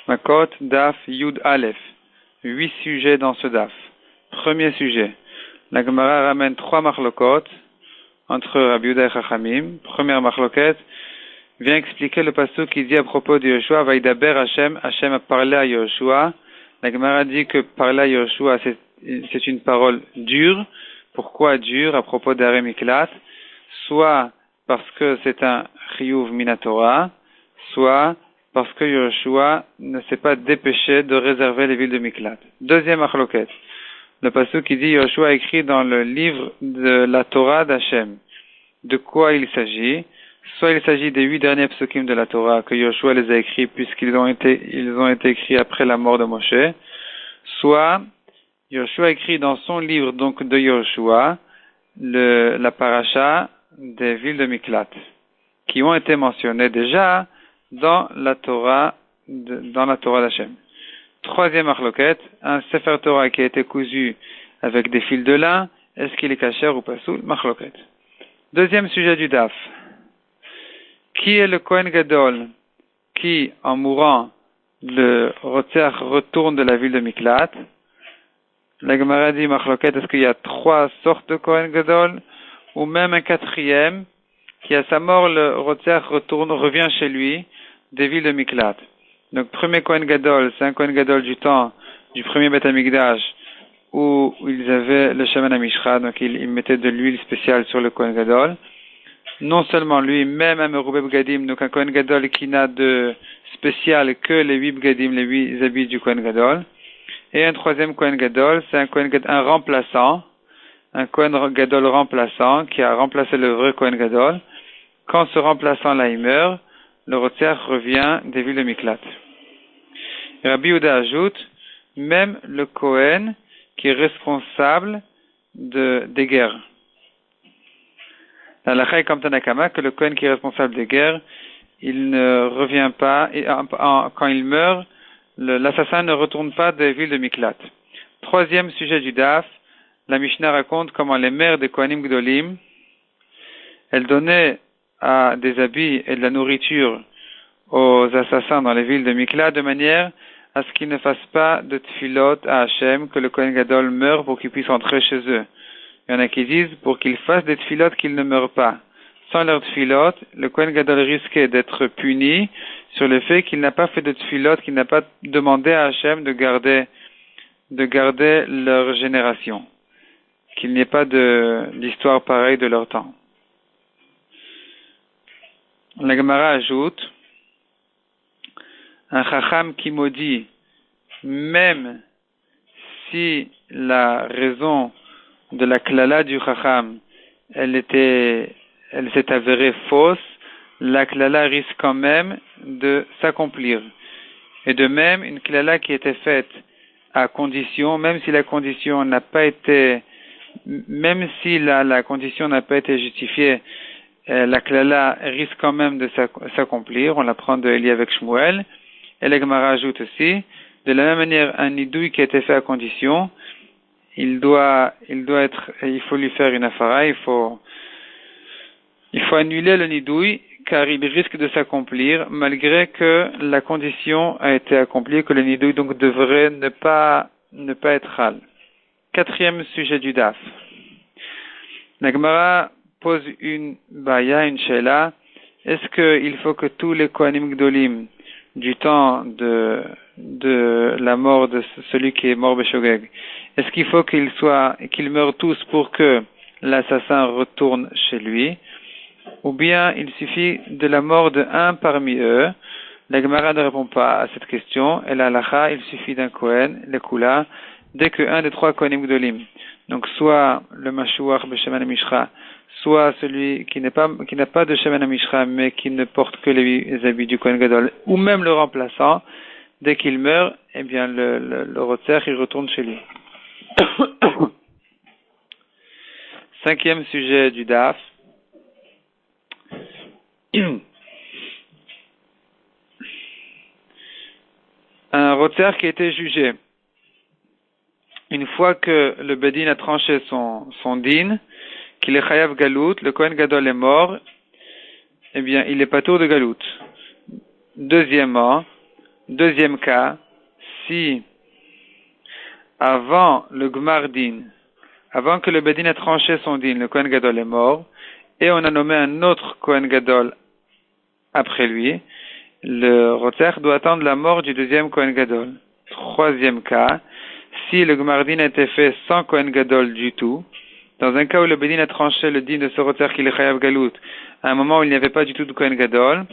Makot Daf Yud Aleph. 8 sujets dans ce Daf. Premier sujet. La Gemara ramène 3 marlokot entre Rabbi Yehuda et Chachamim. Première marloquette vient expliquer le pasuk qui dit à propos de Yoshua, Vaidaber Hashem, Hashem a parlé à Yoshua. La Gemara dit que parler à Yoshua c'est une parole dure. Pourquoi dure à propos d'Arem Miklat? Soit parce que c'est un chiyuv minatora, soit parce que Yoshua ne s'est pas dépêché de réserver les villes de Miklat. Deuxième achloket. Le pasuk qui dit Yoshua a écrit dans le livre de la Torah d'Hachem. De quoi il s'agit? Soit il s'agit des 8 derniers psukim de la Torah que Yoshua les a écrits puisqu'ils ont été écrits après la mort de Moshe. Soit Yoshua a écrit dans son livre donc de Yoshua la paracha des villes de Miklat qui ont été mentionnées déjà dans la Torah d'Hachem. Troisième achloket, un Sefer Torah qui a été cousu avec des fils de lin, est-ce qu'il est kasher ou pas soul? Machloket. Deuxième sujet du Daf. Qui est le Kohen Gadol qui, en mourant, le Rotzeach retourne de la ville de Miklat? La Gemara dit machloket, est-ce qu'il y a 3 sortes de Kohen Gadol ou même un 4e qui à sa mort le Rotzeach revient chez lui des villes de Miklat? Donc, premier Kohen Gadol, c'est un Kohen Gadol du temps du premier Beth Amikdash où ils avaient le Shaman Amishra, donc ils mettaient de l'huile spéciale sur le Kohen Gadol. Non seulement lui, même un Merubeh Bgadim, donc un Kohen Gadol qui n'a de spécial que les 8 Bgadim, les 8 habits du Kohen Gadol. Et un troisième Kohen Gadol, c'est un remplaçant, un Kohen Gadol remplaçant qui a remplacé le vrai Kohen Gadol. Quand ce remplaçant-là il meurt, le Rotzeach revient des villes de Miklat. Rabbi Yehuda ajoute, même le Kohen qui est responsable des guerres. La halakha est comme Tanakama, que le Kohen qui est responsable des guerres, il ne revient pas, quand il meurt, l'assassin ne retourne pas des villes de Miklat. Troisième sujet du Daf, la Mishnah raconte comment les mères des Kohanim Gdolim, elles donnaient à des habits et de la nourriture aux assassins dans les villes de Miklat de manière à ce qu'ils ne fassent pas de tfilot à Hachem, que le Kohen Gadol meure pour qu'ils puissent entrer chez eux. Il y en a qui disent pour qu'ils fassent des tfilot qu'ils ne meurent pas. Sans leur tfilot, le Kohen Gadol risquait d'être puni sur le fait qu'il n'a pas fait de tfilot, qu'il n'a pas demandé à Hachem de garder leur génération. Qu'il n'y ait pas d'histoire pareille de leur temps. La Gemara ajoute, un chacham qui maudit, même si la raison de la klala du chacham, elle s'est avérée fausse, la klala risque quand même de s'accomplir. Et de même, une klala qui était faite à condition, même si la condition n'a pas été justifiée, la klala risque quand même de s'accomplir. On l'apprend de Eli avec Shmuel. Et la Gemara ajoute aussi, de la même manière, un nidouille qui a été fait à condition, il faut lui faire une afara, il faut annuler le nidouille, car il risque de s'accomplir, malgré que la condition a été accomplie, que le nidouille donc devrait ne pas être hal. Quatrième sujet du Daf. La Gemara pose une sheila. Est-ce qu'il faut que tous les Kohanim Gdolim du temps de la mort de celui qui est mort Beshogeg, est-ce qu'il faut qu'ils meurent tous pour que l'assassin retourne chez lui? Ou bien il suffit de la mort d'un parmi eux? La Gemara ne répond pas à cette question. Et la halakha, il suffit d'un Kohen, le Kula, dès que un des 3 Kohanim Gdolim, donc soit le Mashuach Besheman Mishra, soit celui qui n'a pas de Sheman Mishra, mais qui ne porte que les habits du Kohen Gadol, ou même le remplaçant, dès qu'il meurt, eh bien, le Rotzeach, il retourne chez lui. Cinquième sujet du Daf. Un Rotzeach qui a été jugé. Une fois que le Bedin a tranché son din, qu'il est chayav galout, le Kohen Gadol est mort, eh bien, il est patour de galout. Deuxièmement, Deuxième cas, si avant le Gmar Din, avant que le Bedin ait tranché son din, le Kohen Gadol est mort, et on a nommé un autre Kohen Gadol après lui, le Rotzer doit attendre la mort du deuxième Kohen Gadol. Troisième cas, si le Gmar Din a été fait sans Kohen Gadol du tout, dans un cas où le Bedin a tranché le din de ce Rotzer qu'il est Chayav Galout, à un moment où il n'y avait pas du tout de Kohen Gadol,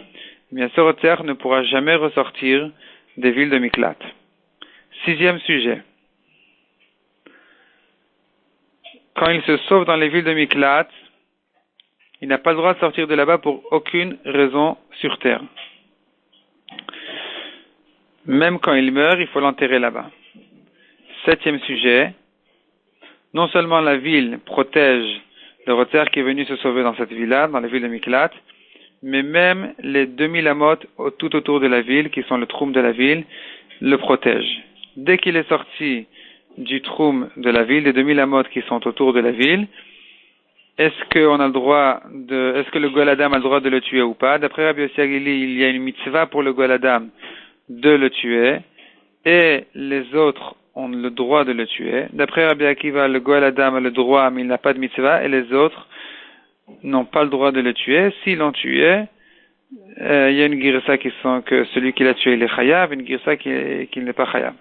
eh bien ce Rotzer ne pourra jamais ressortir des villes de Miklat. Sixième sujet. Quand il se sauve dans les villes de Miklat, il n'a pas le droit de sortir de là-bas pour aucune raison sur terre. Même quand il meurt, il faut l'enterrer là-bas. Septième sujet. Non seulement la ville protège le Rotzer qui est venu se sauver dans cette ville-là, dans la ville de Miklat, mais même les 2000 amot tout autour de la ville, qui sont le troum de la ville, le protègent. Dès qu'il est sorti du troum de la ville, des 2000 amot qui sont autour de la ville, est-ce que le Goel Adam a le droit de le tuer ou pas? D'après Rabbi Yossi Agili, il y a une mitzvah pour le Goel Adam de le tuer, et les autres ont le droit de le tuer. D'après Rabbi Akiva, le Goel Adam a le droit, mais il n'a pas de mitzvah, et les autres n'ont pas le droit de le tuer. S'ils l'ont tué, il y a une girsa qui sent que celui qui l'a tué, il est chayav, une girsa qu'il n'est pas chayav.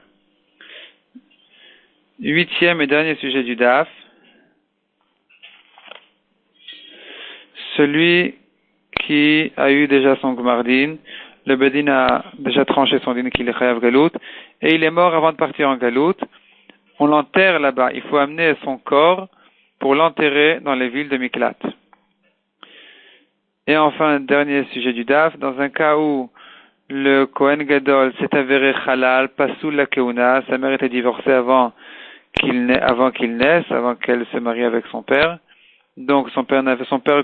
Huitième et dernier sujet du DAF. Celui qui a eu déjà son Gmardin, le Bedin a déjà tranché son din qu'il est chayav galout, et il est mort avant de partir en galout. On l'enterre là-bas. Il faut amener son corps pour l'enterrer dans les villes de Miklat. Et enfin, dernier sujet du DAF, dans un cas où le Kohen Gadol s'est avéré halal, pasoul la keuna, sa mère était divorcée avant qu'il naisse, avant qu'elle se marie avec son père. Donc son père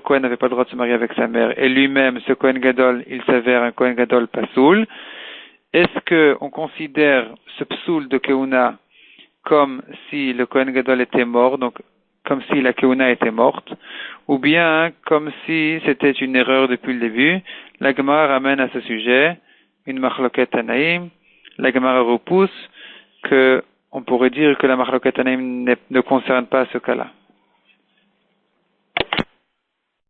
Kohen n'avait pas le droit de se marier avec sa mère, et lui-même, ce Kohen Gadol, il s'avère un Kohen Gadol pasoul. Est-ce que on considère ce psoul de keuna comme si le Kohen Gadol était mort, donc comme si la keuna était morte, ou bien comme si c'était une erreur depuis le début? La Gemara ramène à ce sujet une machloket tanaïm. La Gemara repousse que on pourrait dire que la machloket tanaïm ne concerne pas ce cas-là.